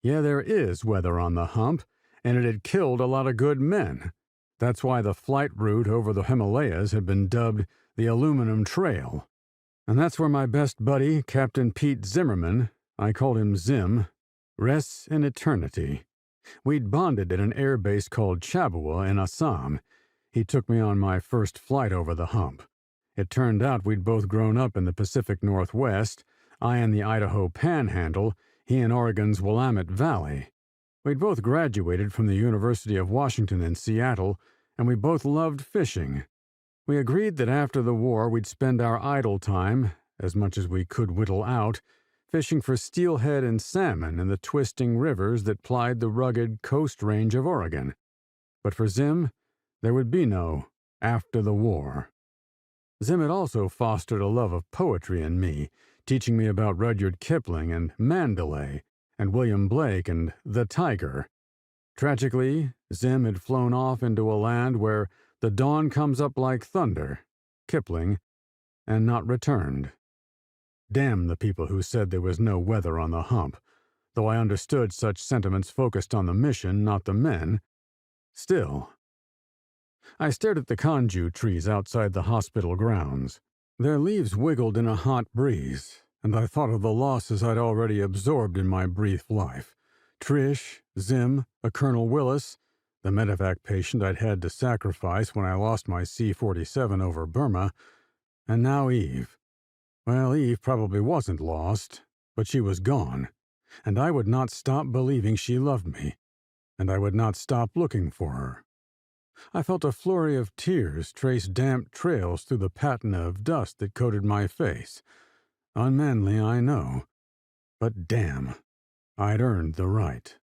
Yeah, there is weather on the hump, and it had killed a lot of good men. That's why the flight route over the Himalayas had been dubbed the Aluminum Trail. And that's where my best buddy, Captain Pete Zimmerman, I called him Zim, rests in eternity. We'd bonded at an air base called Chabua in Assam. He took me on my first flight over the hump. It turned out we'd both grown up in the Pacific Northwest, I in the Idaho Panhandle, he in Oregon's Willamette Valley. We'd both graduated from the University of Washington in Seattle, and we both loved fishing. We agreed that after the war we'd spend our idle time, as much as we could whittle out, fishing for steelhead and salmon in the twisting rivers that plied the rugged coast range of Oregon. But for Zim, there would be no after the war. Zim had also fostered a love of poetry in me, teaching me about Rudyard Kipling and Mandalay, and William Blake and The Tiger. Tragically, Zim had flown off into a land where the dawn comes up like thunder, Kipling, and not returned. Damn the people who said there was no weather on the hump, though I understood such sentiments focused on the mission, not the men. Still. I stared at the kanju trees outside the hospital grounds. Their leaves wiggled in a hot breeze, and I thought of the losses I'd already absorbed in my brief life. Trish, Zim, a Colonel Willis, the medevac patient I'd had to sacrifice when I lost my C-47 over Burma, and now Eve. Well, Eve probably wasn't lost, but she was gone, and I would not stop believing she loved me, and I would not stop looking for her. I felt a flurry of tears trace damp trails through the patina of dust that coated my face. Unmanly, I know, but damn, I'd earned the right.